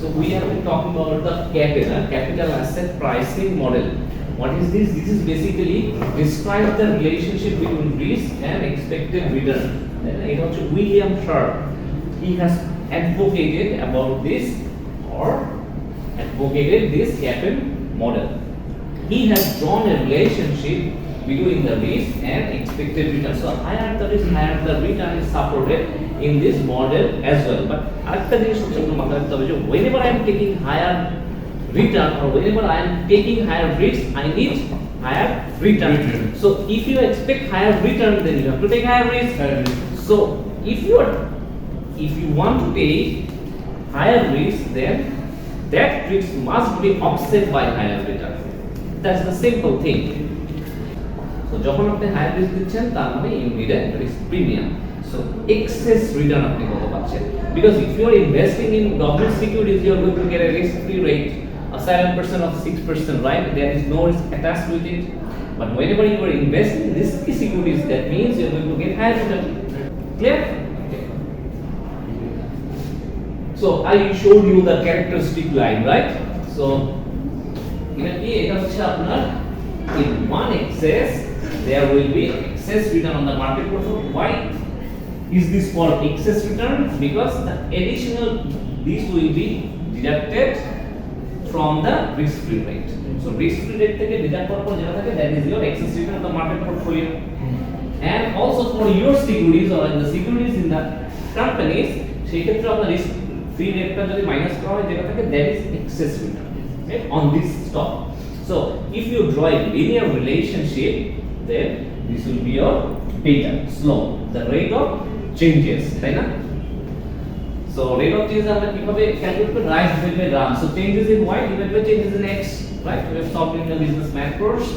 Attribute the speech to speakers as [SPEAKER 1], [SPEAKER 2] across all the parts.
[SPEAKER 1] So we have been talking about the capital asset pricing model. What is this? This is basically describe the relationship between risk and expected return. It was William Sharp. He has advocated about this capital model. He has drawn a relationship between the risk and expected return. So higher the risk, higher the return is supported in this model as well. But whenever I am taking higher return or whenever I am taking higher risk, I need higher return. So if you expect higher return, then you have to take higher risk. So if you want to take higher risk, then that risk must be offset by higher return. That's the simple thing. So যখন আপনি higher risk দিচ্ছেন তার মানে you need a risk premium. So excess return আপনি কত পাচ্ছেন? Because if you are investing in government securities, you are going to get a risk-free rate, a 7% or 6%, right? There is no risk attached with it. But whenever you are investing in risky securities, that means you are going to get higher return. Clear? Okay. So I showed you the characteristic line, right? So এটা হচ্ছে আপনার in one excess there will be excess return on the market portfolio. Why is this called excess return? Because the additional this will be deducted from the risk-free rate. So risk-free rate থেকে deduct করার পর যেটা থাকে that is your excess return on the market portfolio. And also for your securities or in the securities in the companies সেই ক্ষেত্রে আপনার risk-free rate টা যদি মাইনাস করা হয় যেটা থাকে that is excess return, okay, on this stock. So if you draw a linear relationship, then this will be your beta slope, the rate of changes, right? So rate of change আমরা কিভাবে calculate করি? Rise divided by run. So changes in y divided by changes in x, right? We have solved in the business math course.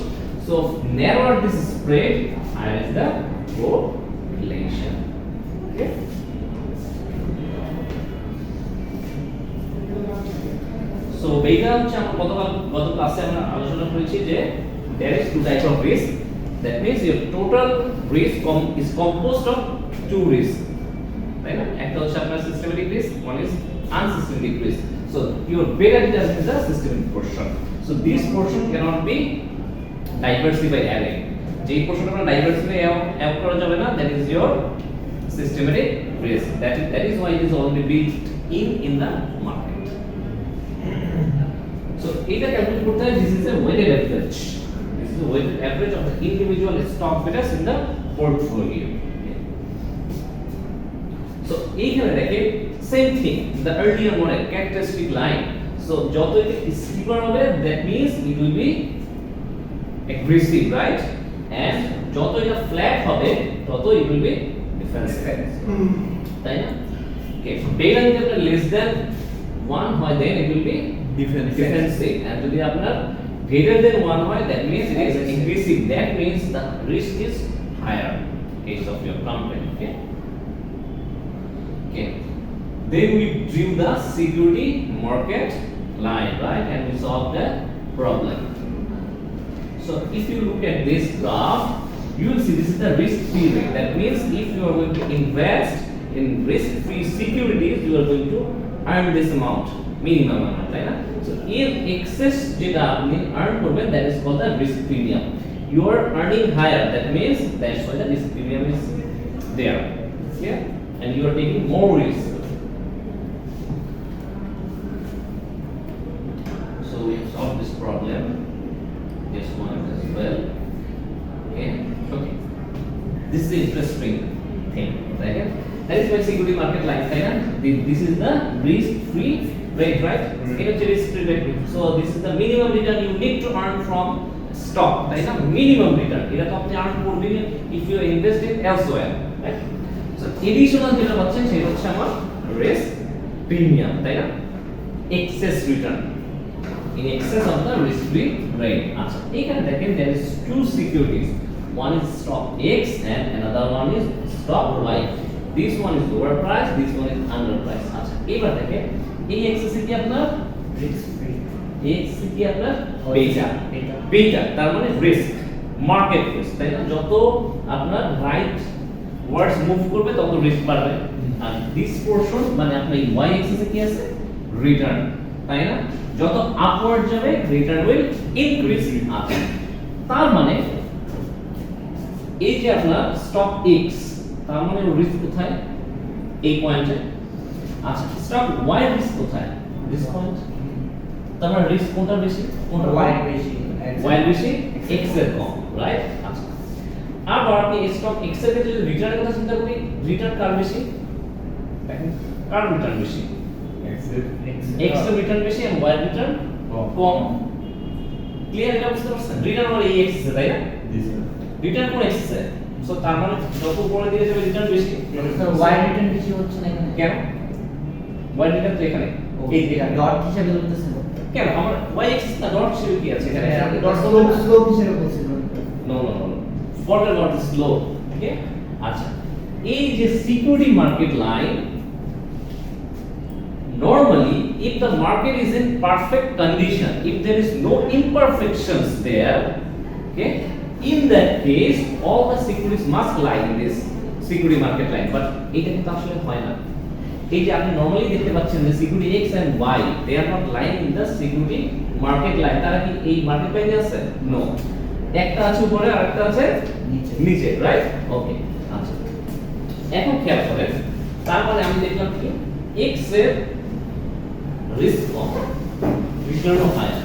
[SPEAKER 1] So narrower this spread, higher is the correlation. Okay. So beta হচ্ছে আমরা গত ক্লাসে আমরা আলোচনা করেছি যে there is two types of risk. That means your total risk is composed of two risks. Right? একটা হচ্ছে আপনার systematic risk, one is unsystematic risk. So your beta determines the systematic portion. So this portion cannot be diversified array. যেই portion আমরা diversify add করা যাবে না, that is your systematic risk. That is why it is only built in the market. So এটা calculate করতে হয়, this is a weighted average. This is a weighted average of the individual stock betas in the portfolio. So এইখানে দেখেন same thing, the earlier model characteristic line. So যত এটা steeper হবে, that means it will be aggressive, right? And যত এটা flat হবে, তত it will be defensive. তাই না? Okay, beta যদি আপনার less than 1 হয়, then it will be defensive. And যদি আপনার greater than 1 হয়, that means it is aggressive. That means the risk is higher in case of your company. Okay. Okay. Then we drew the security market line, right? And we solved the problem. So if you look at this graph, you will see this is the risk-free rate. That means if you are going to invest in risk-free securities, you are going to earn this amount, minimum amount, right? So if excess যেটা আপনি earn করবেন, that is called the risk premium. You are earning higher, that means that's why the risk premium is there. Yeah, and you are taking more risk. So we have solved this problem. This one as well. Okay. This is the interesting thing, right? That is why security market line, right? This is the risk-free rate, right? It is risk-free rate. So this is the minimum return you need to earn from stock, right? Minimum return. এটা তো আপনি earn করবেন if you invest it elsewhere, right? So additional যেটা পাচ্ছেন সেটা হচ্ছে আমার risk premium, তাই না? Excess return in excess of the risk-free rate. আচ্ছা, এখানে দেখেন there is two securities. One is stock X and another one is stock Y. This one is lower price, this one is under price. আচ্ছা, এবার দেখেন এই access কি আপনার risk-free, x কি আপনার বেটা, তার মানে রিস্ক, মার্কেট রিস্ক, তাই না? যত আপনার রাইট ওয়ার্ডস মুভ করবে তত রিস্ক বাড়বে। আর দিস পোরশন মানে আপনার ওয়াই এক্সিসে কি আছে? রিটার্ন, তাই না? যত আপওয়ার্ড যাবে রিটার্ন উইল ইনক্রিজ আপ। তার মানে এই যে আপনার স্টক এক্স, তার মানে রিস্ক কোথায়? এই পয়েন্টে। আচ্ছা, স্টক ওয়াই রিস্ক কোথায়? This point. তার মানে রিস্ক কোনটা বেশি? কোনটা
[SPEAKER 2] ওয়াই বেশি,
[SPEAKER 1] ওয়াই বেশি, এক্স এর কম, রাইট? আচ্ছা, আবার আপনি স্টক এক্স এর ক্ষেত্রে যদি রিটার্নের কথা চিন্তা করি, রিটার্ন কার বেশি? দেখেন কার রিটার্ন বেশি? এক্স এর রিটার্ন বেশি এবং ওয়াই রিটার্ন কম। ক্লিয়ার? এটা বুঝতে পারছেন? রিটার্ন মানে এই এক্স তাই না? রিটার্ন কোন এক্স এর? সো তার মানে যত উপরে দিকে যাবে রিটার্ন বেশি।
[SPEAKER 2] ওয়াই রিটার্ন বেশি হচ্ছে না এখানে
[SPEAKER 1] কেন? ওয়াই রিটার্ন তো এখানে
[SPEAKER 2] এই যে ডট হিসাবে বলতেছেন
[SPEAKER 1] কেন? আমার ওয়াই এক্স না ডট হিসেবে কি আছে এখানে?
[SPEAKER 2] ডট স্লোপ হিসাবে বলছেন।
[SPEAKER 1] No no no, forget about the slope. Okay? আচ্ছা, এই যে security market line, normally if the market is in perfect condition, if there is no imperfections there, okay, in that case all the securities must lie in this security market line, but এটা কিন্তু আসলে হয় না। এই যে আপনি normally দেখতে পাচ্ছেন যে security x and y they are not line in the security market line. তারা কি এই মার্কেট লাইনে আছে? নো, একটা আছে উপরে আর একটা আছে নিচে, রাইট? ওকে, আচ্ছা, এখন খেয়াল করেন, তার মানে আমি দেখলাম কি এক্স এর রিস্ক কম, রিটার্নও হায়ার,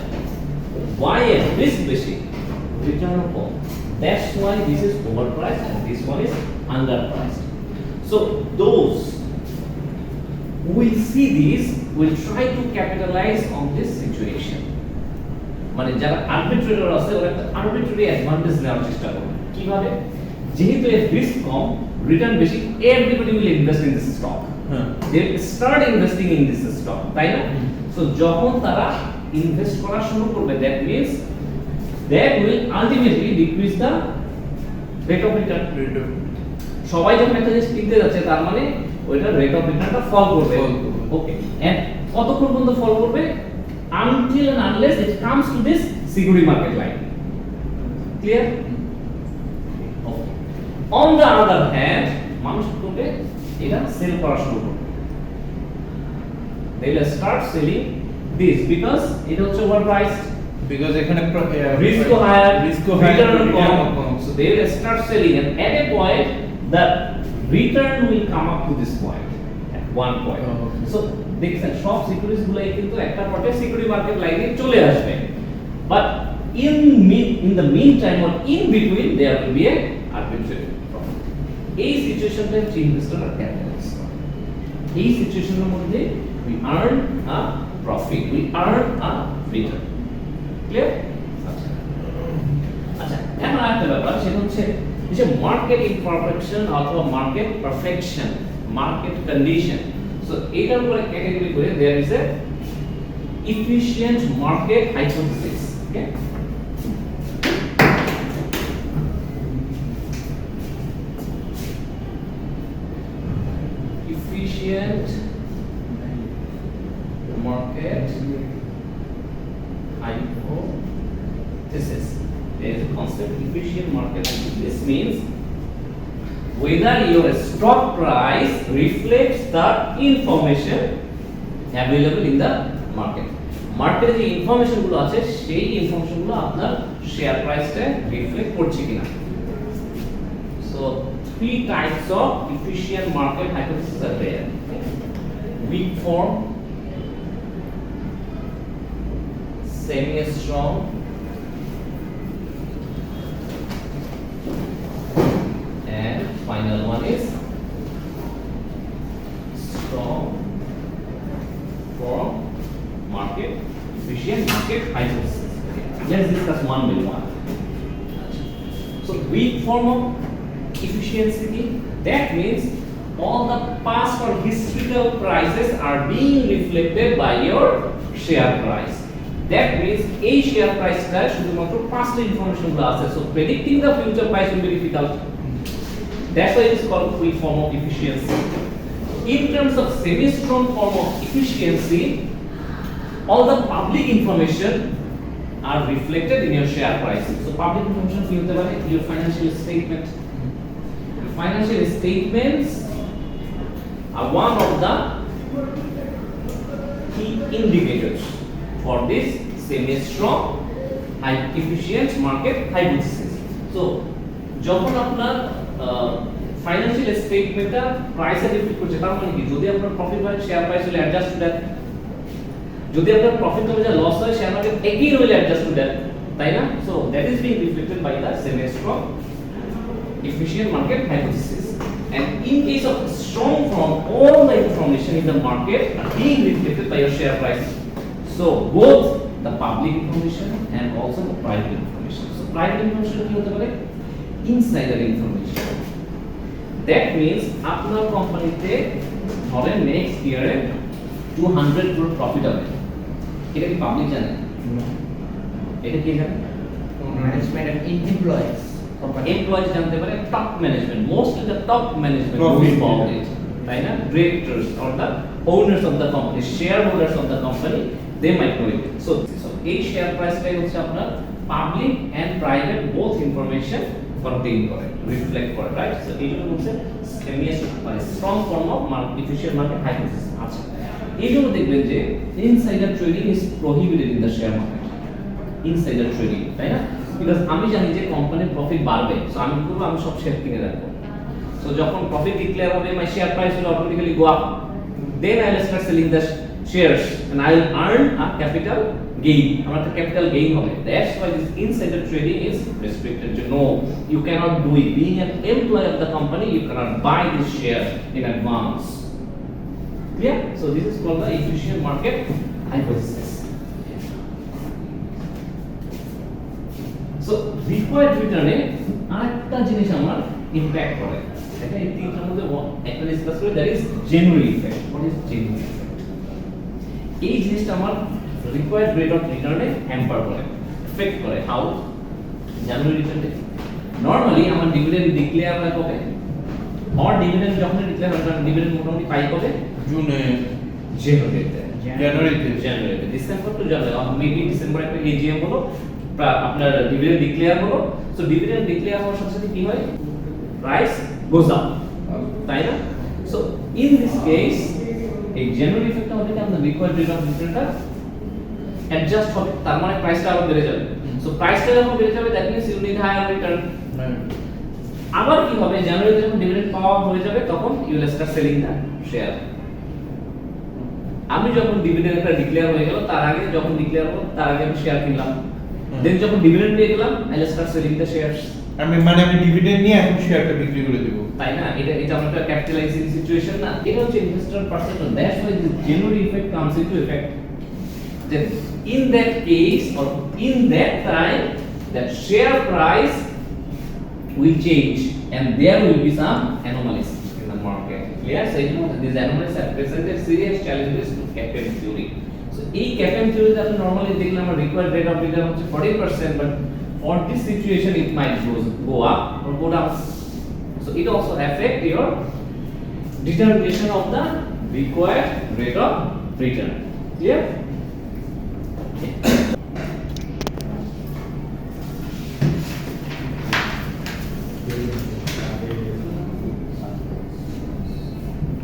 [SPEAKER 1] ওয়াই এর রিস্ক বেশি, রিটার্নও কম। That's why this is overpriced and this one is underpriced. So those who will see this will try to capitalize on this situation. মানে যারা আরবিট্রেটর আছে ওরা একটা আরবিট্রারি অ্যাডভান্টেজ নেওয়ার চেষ্টা করবে। কিভাবে? যেহেতু এর রিস্ক কম, রিটার্ন বেশি, everybody will invest in this stock. They start investing in this stock, তাই না? সো যখন তারা ইনভেস্ট করা শুরু করবে, that means that will ultimately decrease the rate of return. সবাই যখন একটা জিনিস কিনতে যাচ্ছে তার মানে ওইটা রেট অফ রিটার্নটা ফল করবে। ওকে, এন্ড কতক্ষণ পর্যন্ত ফল করবে? until and unless it comes to this security market line. Clear? Okay. On the other hand, মানুষ করবে এটা সেল করা শুরু করবে। They will start selling this because এটা হচ্ছে overpriced,
[SPEAKER 3] because এখানে
[SPEAKER 1] risk higher, return
[SPEAKER 3] com,
[SPEAKER 1] com, so they will start selling and at a point the return will come up to this point at one point.
[SPEAKER 3] Okay.
[SPEAKER 1] So দেখছেন সব securities গুলাই কিন্তু একটা পর্যায়ে security market লাইনে চলে আসবে, but in the meantime or in between there will be a arbitrary profit. এই সিচুয়েশনটা হচ্ছে ইনভেস্টররা ক্যাপিটালাইজ করে। এই সিচুয়েশনের মধ্যে we earn a profit, we earn a return. Clear? আচ্ছা, এখন আরেকটা ব্যাপার, সেটা হচ্ছে যে মার্কেট ইমপারফেকশন অথবা market perfection, market condition. So এটার উপরে ক্যাটাগরি করে there is a efficient market hypothesis. Okay? Efficient market hypothesis. There is a concept, efficient market hypothesis. This means whether your stock price reflects the information available in the market. মার্কেটে যে information গুলো আছে সেই information গুলো আপনার share প্রাইসে reflect করছে কিনা। So three types of efficient market hypothesis are there. Weak form, semi-strong, and final one is strong form market efficient market hypothesis. Okay. Let's discuss one by one. So weak form of efficiency, that means all the past or historical prices are being reflected by your share price. That means a share price টা শুধুমাত্র past information গুলো আছে, so predicting the future price will be difficult. That's why it is called weak form of efficiency. In terms of semi-strong form of efficiency, all the public information are reflected in your share price. So public information কি হতে পারে? Your financial statement. Your financial statements are one of the key indicators for this semi-strong, high efficient market hypothesis. So, যখন আপনার financial স্টেটমেন্টটা প্রাইসে reflect করছে, তার মানে কি যদি আপনার প্রফিট হয় share price will adjust to that, যদি আপনার প্রফিট হবে যা লস হয় share market again will adjust to that, তাই না? So that is being reflected by the semi-strong efficient market hypothesis. And in case of strong form, all the information in the market are being reflected by your share price. So both the public information and also the private information. So private information কি হতে পারে? Insider information. That means আপনার কোম্পানিতে ধরেন next ইয়ারে 200 crore profit হবে, এটা কি পাবলিক জানে? এটা কি জানে?
[SPEAKER 2] ম্যানেজমেন্ট এন্ড এমপ্লয়িজ,
[SPEAKER 1] এমপ্লয়িজ জানতে পারে, top management, mostly the top management
[SPEAKER 3] Profit.
[SPEAKER 1] তাই না? Directors or the owners of the company, shareholders of the company, they might know it. So এই শেয়ার প্রাইসটাই হচ্ছে আপনার public and private both information contain করে, reflect করে, right? So এইগুলো হচ্ছে মানে strong form of efficient market hypothesis. আচ্ছা, এই জন্য দেখবেন যে insider trading is prohibited in the share market, insider trading, তাই না? বিকজ আমি জানি যে কোম্পানির প্রফিট বাড়বে, সো আমি কি করব, আমি সব শেয়ার কিনে রাখবো। সো যখন প্রফিট ডিক্লেয়ার হবে, my share price will automatically go up, then I will start selling the shares and I will earn a capital gain. আমার একটা capital gain হবে। That's why this insider trading is restricted. No, you cannot do it. Being an employee of the company, you cannot buy this share in advance. Clear? So this is called the efficient market hypothesis. So required return এ আরেকটা জিনিস আমার impact করে, এটা এই তিনটার মধ্যে একটা discuss করি, that is genuine effect. What is genuine effect? এই জিনিসটা আমার রিকোয়ার্ড রেট অফ রিটার্নে হ্যাম্পার করে, এফেক্ট করে। হাউ? জানুয়ারি রিটার্নে নরমালি আমার ডিভিডেন্ড ডিক্লেয়ার হয় কবে? আর ডিভিডেন্ড যখন ডিক্লেয়ার হয়, ডিভিডেন্ড মোটামুটি পাই কবে?
[SPEAKER 3] জুনে,
[SPEAKER 1] জানুয়ারিতে, ডিসেম্বর টু জানুয়ারি, মেবি ডিসেম্বরে একটা এজিএম হলো, আপনার ডিভিডেন্ড ডিক্লেয়ার হলো। সো ডিভিডেন্ড ডিক্লেয়ার হওয়ার সাথে সাথে কি হয়? প্রাইস গোজ আপ, তাই না? সো ইন দিস কেস এই জেনুইন ইফেক্টটা হবে কি, আপনার রিকোয়ার্ড রেট অফ রিটার্নটা অ্যাডজাস্ট হবে, তার মানে প্রাইসটা আরো বেড়ে যাবে। সো প্রাইসটা যখন বেড়ে যাবে, that means you need higher return. আবার কি হবে, জানুয়ারিতে যখন ডিভিডেন্ড পাওয়া হয়ে যাবে, তখন you will start selling the share. আমি যখন ডিভিডেন্ড একটা ডিক্লেয়ার হয়ে গেল, তার আগে যখন ডিক্লেয়ার হলো, তার আগে আমি শেয়ার কিনলাম, দেন যখন ডিভিডেন্ড পেয়ে গেলাম, I will start selling the shares.
[SPEAKER 3] আমি ডিভিডেন্ড নিয়ে এখন শেয়ারটা বিক্রি করে দেব,
[SPEAKER 1] তাই না? এটা আমার একটা ক্যাপিটালাইজিং সিচুয়েশন না, এটা হচ্ছে investor perception. That's why this genuine effect comes into effect. That in that case or in that time, that share price will change and there will be some anomalies in the market. Clear? So you know these anomalies have presented serious challenges to cap-and theory. So এই cap-and theory that normally দেখলে আমার required rate of return হচ্ছে 40%, but for this situation it might go up or go down. So it also affect your determination of the required rate of return. Clear?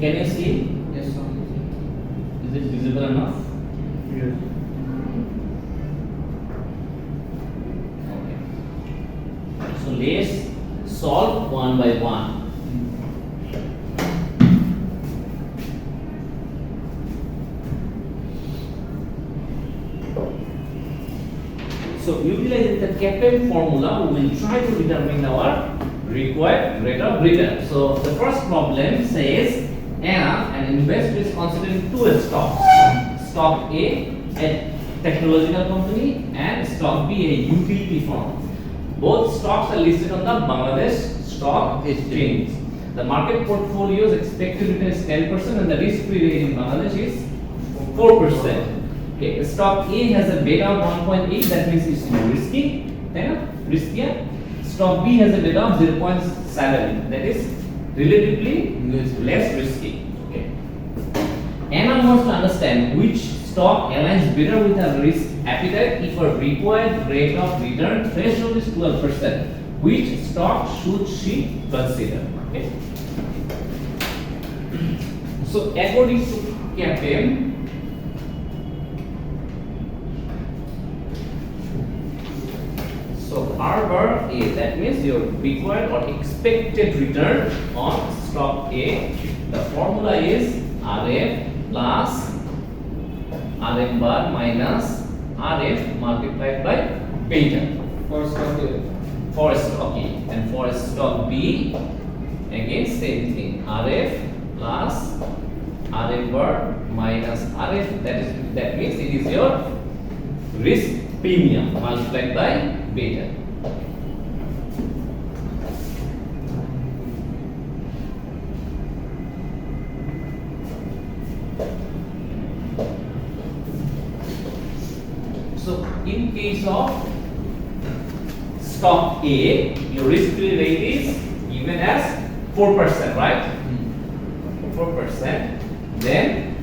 [SPEAKER 1] Can you see?
[SPEAKER 2] Yes, sir.
[SPEAKER 1] Is it visible enough?
[SPEAKER 3] Yes.
[SPEAKER 1] Okay. So let's solve one by one. So utilizing the CAPM formula, we will try to determine our required rate of return. So the first problem says an investor is considering two stocks, stock A, a technological company, and stock B, a utility firm. Both stocks are listed on the Bangladesh stock exchange. The market portfolio's expected return is 10% and the risk-free rate in Bangladesh is 4%. Okay, stock A has a beta of 1.8, that means it's more risky, riskier. Stock B has a beta of 0.7, that is relatively less risky. Okay. Anyone wants to understand which stock aligns better with our risk appetite if our required rate of return threshold is 12%. Which stock should she consider? Okay. So according to CAPM, R bar A, that means your required or expected return on stock A. The formula is RF plus RM bar minus RF multiplied by beta
[SPEAKER 4] For stock A.
[SPEAKER 1] for stock A, and for stock B again same thing, RF plus RM bar minus RF, that means it is your risk premium multiplied by beta. So in case of stock A, your risk-free rate is given as 4%, right? 4%. Then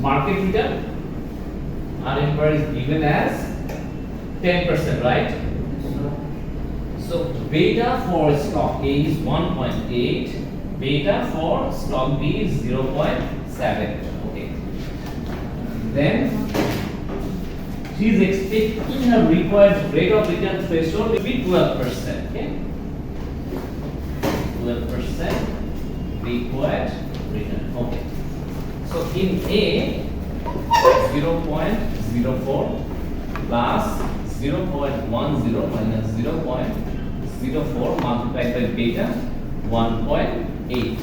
[SPEAKER 1] market return RM bar is given as 10%, right? So beta for stock A is 1.8, beta for stock B is 0.7. Okay. Then she is expecting her required rate of return threshold will be 12%. Okay. 12% required return. Okay. So in A, 0.04 plus 0.10 minus 0.04 multiplied by beta 1.8.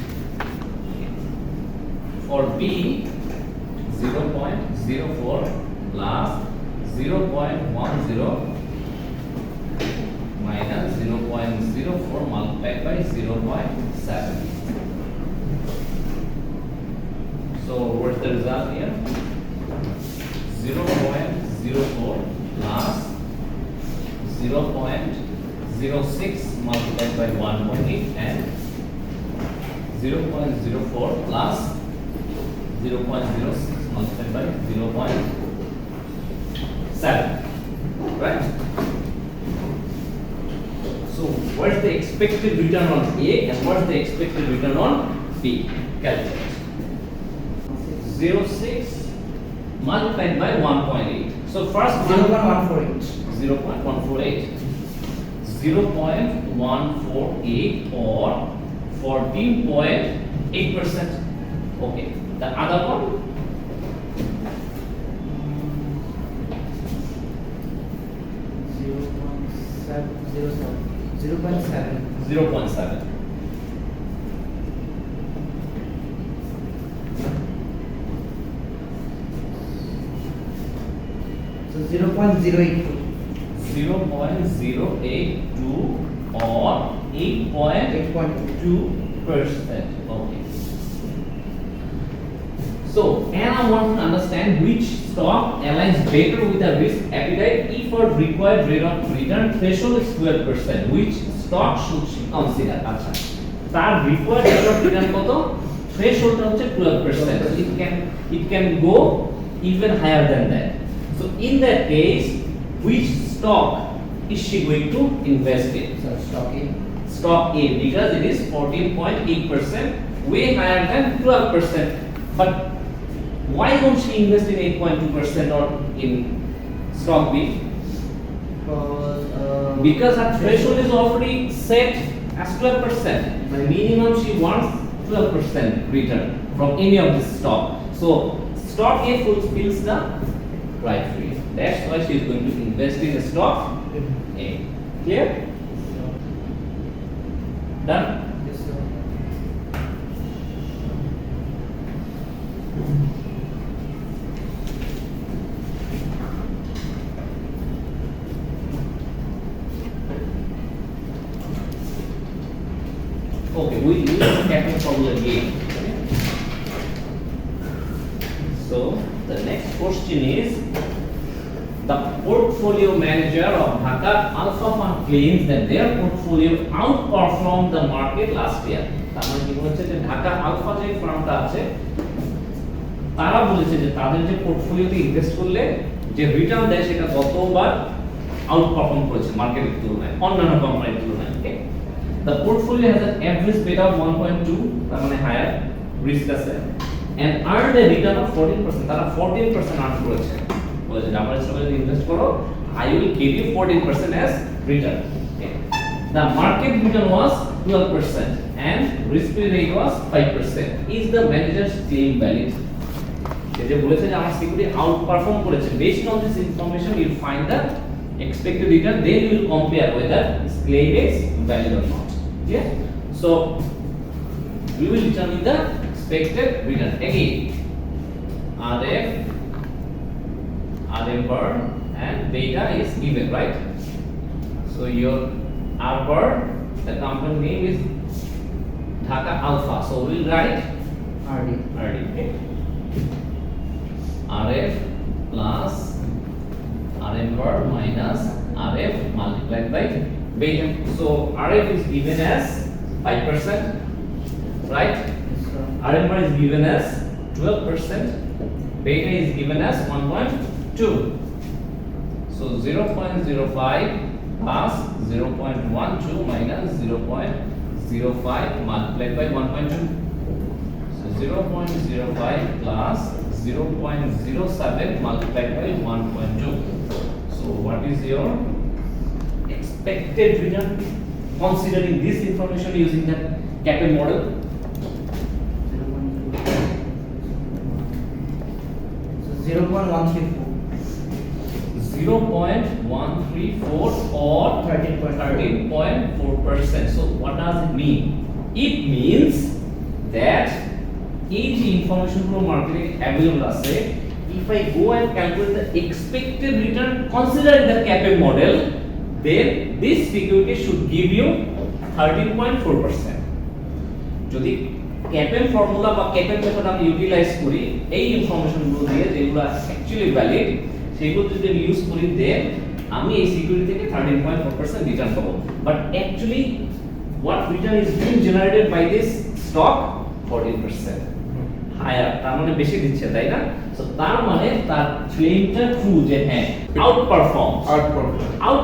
[SPEAKER 1] For B, 0.04 plus 0.10 minus 0.04 multiplied by 0.7. So what's the result here? 0.04 plus 0.06 multiplied by 1.8 and 0.04 plus 0.06 multiplied by 0.7. Right? So what's the expected return on A and what's the expected return on B? Calculate. 0.6 multiplied by 1.8. So first
[SPEAKER 2] 0.148.
[SPEAKER 1] 0.148. 0.148 or 14.8%. Okay. The other one 0.7.
[SPEAKER 2] So 0.082.
[SPEAKER 1] 0.082 or 8.2%. Okay. So, and I want to understand which stock aligns better with the risk appetite if our required rate of return threshold is 12%. Which stock should she consider? আচ্ছা, তার required rate of return কত? Threshold হচ্ছে 12%. So it can go even higher than that. So in that case, which stock is she going to invest in?
[SPEAKER 2] So stock A.
[SPEAKER 1] Stock A, because it is 14.8%, way higher than 12%. But why don't she invest in 8.2% or in stock B? Because her threshold is already set as 12%. The minimum she wants 12% return from any of this stock. So stock A fulfills the criteria. That's why she is going to invest in stock A. Clear? Done?
[SPEAKER 2] Yes, sir.
[SPEAKER 1] Okay, we use capital formula again. So the next question is, the portfolio manager of Dhaka Alpha Fund claims that their portfolio outperformed the market last year. তার মানে কি হচ্ছে যে Dhaka alpha যে ফার্মটা আছে তারা বলেছে যে তাদের যে পোর্টফোলিওতে ইনভেস্ট করলে যে রিটার্ন দেয় সেটা গতবার আউটপারফর্ম করেছে মার্কেটের তুলনায়, অন্যান্য কোম্পানির তুলনায়। ওকে, the portfolio has an average beta of 1.2, তার মানে হায়ার রিস্ক আছে, and earned a return of 14%, তারা 14% আর্ন করেছে। বলেছে যে আমার স্টকে যদি ইনভেস্ট করো I will give you 14% as return. Okay. The market return was 12% and risk-free rate was 5%. Is the manager's claim valid? যে বলেছে যে আমার সিকিউরিটি আউট পারফর্ম করেছে, based on this information you will find the expected return, then you will compare whether this claim is valid or not. Yeah, so we will determine the expected return. Again, RF bar and beta is given, right? So your R bar, the company name is Dhaka Alpha, so we will write
[SPEAKER 2] RD.
[SPEAKER 1] okay? RF plus RM bar minus RF multiplied by beta. So RF is given as 5%, right? RM bar is given as 12%. Beta is given as 1.2. So 0.05 plus 0.12 minus 0.05 multiplied by 1.2. So 0.05 plus 0.07 multiplied by 1.2. So what is your expected return considering this information using the CAPM model?
[SPEAKER 2] 0.134.
[SPEAKER 1] 0.134 or 13.4%. So what does it mean? It means that each information from marketing available আছে, if I go and calculate the expected return considering the CAPM model, then this security should give you 13.4%. যদি CAPM formula বা CAPM method আমি utilise করি এই ইনফরমেশনগুলো দিয়ে যেগুলো actually valid সেগুলো যদি আমি ইউজ করি দেন আমি এই সিকিউরিটি থেকে 13.4% রিটার্ন পাবো, but actually what return is being generated by this stock 14% higher, তার মানে বেশি দিচ্ছে, তাই না? সো তার মানে তার ক্লেমটা ট্রু যে হ্যাঁ আউট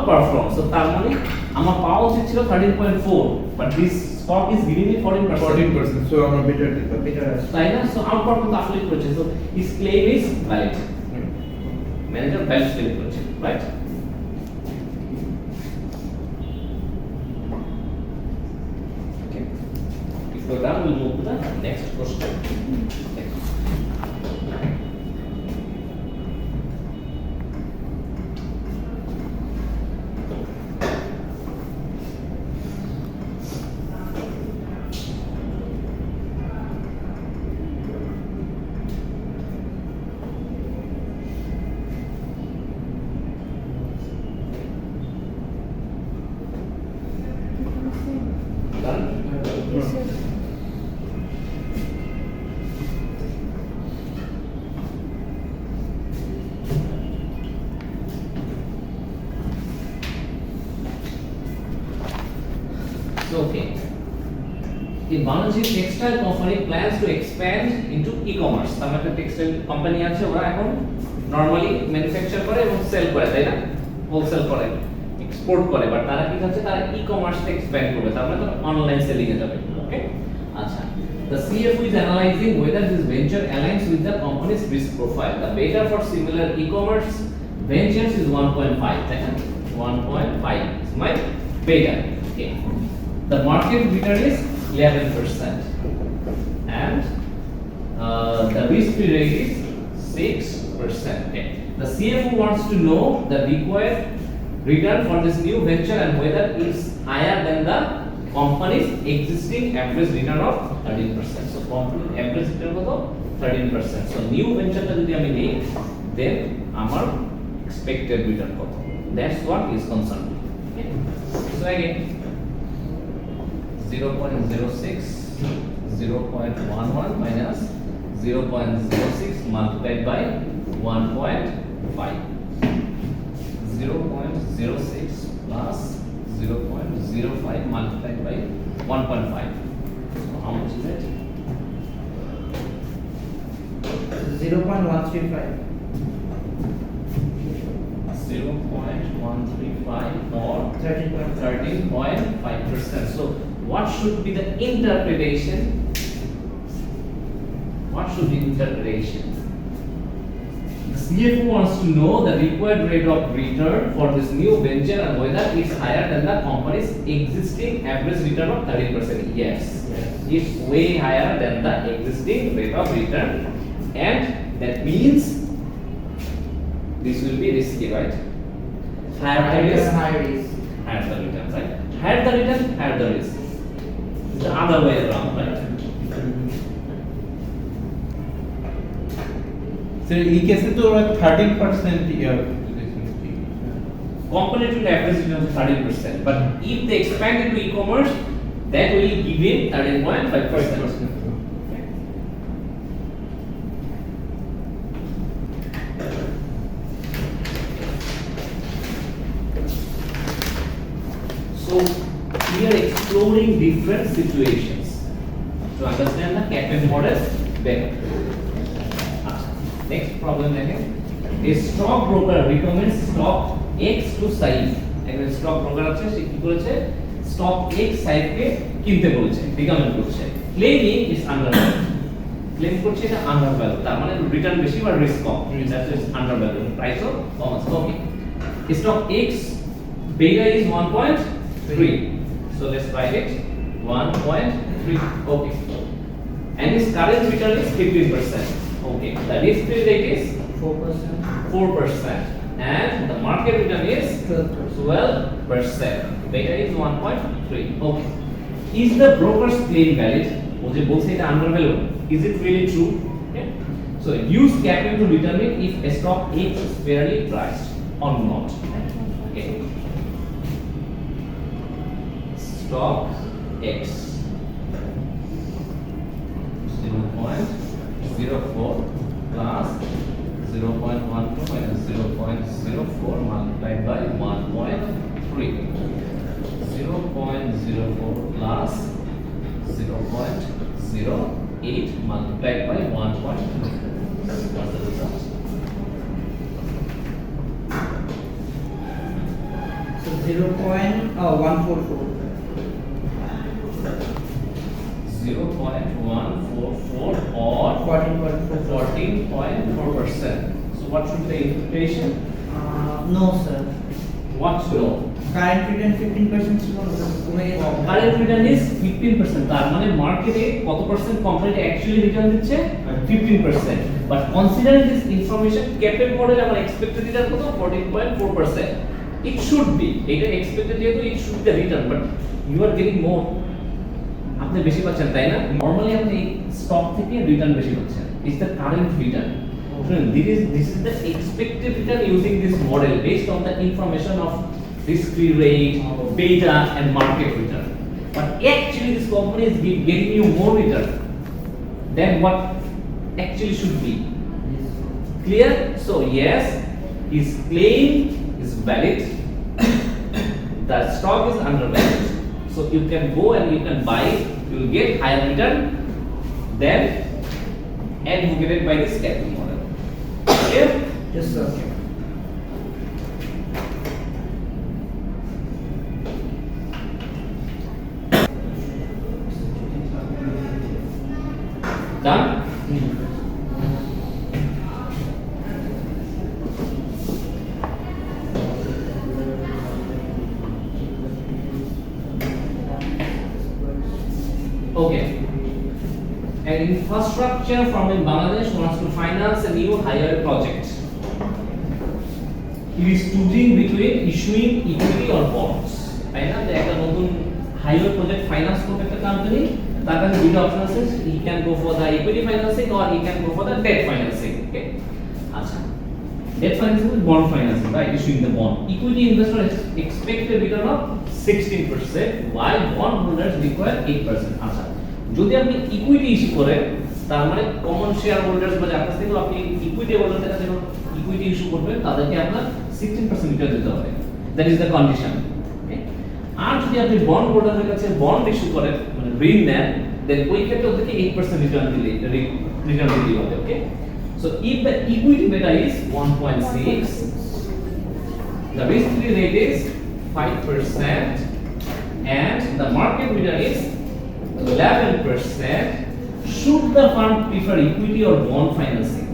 [SPEAKER 1] পারফর্ম। সো তার মানে আমার পাওয়া উচিত ছিল 13.4, but this stock is giving me 14%।
[SPEAKER 3] So আমরা বেটার
[SPEAKER 1] তাই না? সো আউট পারফর্ম তো আসলে করেছে, so his claim is valid, manager valid claim করেছে, right? So now we'll move to the next question. Done? Okay. The Bangladeshi textile company plans to expand into e-commerce. তার একটা textile company আছে, ওরা এখন normally manufacture করে এবং sell করে, তাই না? হোলসেল করে, এক্সপোর্ট করে, বাট তারা কি হচ্ছে তারা ই-কমার্সে এক্সপ্যান্ড করবে, তার মানে তো অনলাইন সেলিং এ যাবে। ওকে, আচ্ছা। The CFO is analyzing whether this venture aligns with the company's risk profile. The beta for similar e-commerce ventures is 1.5, তাই না? 1.5 is my beta. Okay. The market return is 11% and the risk-free rate is 6%. Okay. The CFO wants to know the required return for this new venture and whether it's higher than the company's existing average return of 13%. So company average return কত? 13%. So new venture টা যদি আমি নেই, then আমার expected return কত? That's what is concerned. Okay. So again 0.06, 0.11 minus 0.06 multiplied by 1.5. 0.06 plus 0.05 multiplied by 1.5. So how much is it?
[SPEAKER 2] 0.135.
[SPEAKER 1] 0.135 or 13.5%. So what should be the interpretation? What should be interpretation? The CFO wants to know the required rate of return for this new venture and whether it's higher than the company's existing average return of 13%. Yes, it's way higher than the existing rate of return, and that means this will be risky, right? Higher the risk,
[SPEAKER 2] Higher risk.
[SPEAKER 1] higher the return, right? Higher the return, higher the risk. It's the other way around, right?
[SPEAKER 3] So এই কেসে তো ওরা 13% ইয়ার
[SPEAKER 1] Comparative average return is 13%, but if they expand into e-commerce, that will give in 13.5%. So we are exploring different situations to understand the CAPM model better. Next problem again. A stock broker recommends stock X to Saif. একজন stock broker আছে, সে কি করেছে, stock X সাইফকে কিনতে বলেছে, recommend করছে, claiming is আন্ডারভ্যালু, claim করছে এটা আন্ডারভ্যালু, তার মানে রিটার্ন বেশি বা রিস্ক কম, that's is undervalue, price of commerce. Okay, stock X beta is 1.3, so let's write it 1.3. okay, and his current return is 15%. okay, the risk free rate is 4%, and the market return is 12%. Beta is 1.3. okay, is the broker's claim valid? ও যে বলছে এটা আন্ডারভ্যালু, is it really true? okay, so use CAPM to determine if a stock X is fairly priced or not. okay, stock X 0.04 plus 0.12 minus 0.04 multiplied by 1.3. 0.04 plus 0.08 multiplied by 1.3. What's the result?
[SPEAKER 2] So 0.144.
[SPEAKER 1] 0.144 or 14.4%. So what should be the interpretation?
[SPEAKER 2] No, sir.
[SPEAKER 1] What no?
[SPEAKER 2] Current return 15% ছিল না,
[SPEAKER 1] Current return is 15%. তার মানে মার্কেটে কত percent company actually return দিচ্ছে? 15%. But considering this information, CAPM model আমার expected return কত? 14.4%. It should be. এটা expected যেহেতু it should be the return, but you are getting more. আপনি বেশি পাচ্ছেন, তাই না? নরমালি আপনি স্টক থেকে রিটার্ন বেশি পাচ্ছেন। It's the current return. So this is the expected return using this model based on the information of risk-free rate, beta, and market return. But actually, this company is getting you more return than what actually should be. Clear? So yes, his claim is valid. The stock is undervalued. So you can go and you can buy it. You will get higher return than advocated by this CAPM model. Clear?
[SPEAKER 2] Yes, sir.
[SPEAKER 1] Done? Okay. An infrastructure firm in Bangladesh wants to finance a new highway project. He is choosing between issuing equity or bonds. তাই না, যে একটা নতুন highway project finance করতে একটা company, তার কাছে দুটো অপশন আছে, he can go for the equity financing or he can go for the debt financing. Okay, আচ্ছা, debt financing is bond financing, right? Issuing the bond. Equity investor expect a return of 16%, while bond holders require 8%. আচ্ছা, যদি আপনি equity issue করেন, তার মানে common share holders বা যার কাছ থেকে আপনি ইকুইটি হোল্ডারদের কাছে ইকুইটি ইস্যু করবেন, তাদেরকে আপনার 16% রিটার্ন দিতে হবে। That is the condition. আর যদি আপনি বন্ড হোল্ডারদের কাছে বন্ড ইস্যু করেন, মানে ঋণ নেন, দেন ওই ক্ষেত্রে ওদেরকে 8% রিটার্ন দিতে হবে। Okay, so if the equity beta is 1.6, the risk free rate is 5%, and the market return is 11%. Should the firm prefer equity or bond financing?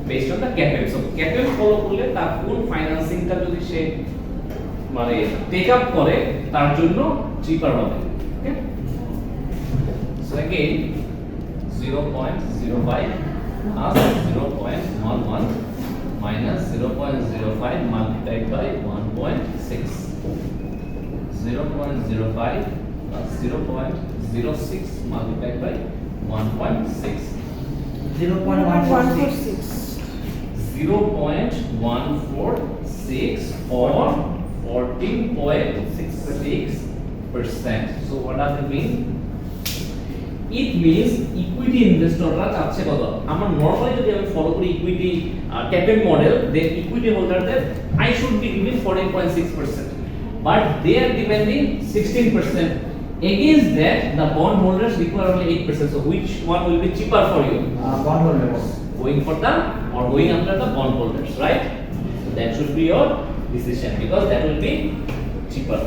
[SPEAKER 1] based on the CAPM. So CAPM follow করলে তার কোন ফাইন্যান্সিংটা যদি সে মানে take up করে তার জন্য চিপার হবে। Okay, so again 0.05 plus 0.11 minus 0.05 multiplied by 1.6. 0.05 plus 0.06 multiplied by 1.6.
[SPEAKER 2] 0.146.
[SPEAKER 1] 0.146 or 14.66%. So what does it mean? It means equity investorরা চাচ্ছে কত? আমরা নরমালি যদি আমি ফলো করি equity CAPM model, then equity holderদের I should be giving 14.6%, but they are demanding 16%. Against that, the bond holders require only 8%. So which one will be cheaper for you?
[SPEAKER 2] Bondholders.
[SPEAKER 1] Going for the or going after the bond holders, right? So that should be your decision because that will be cheaper.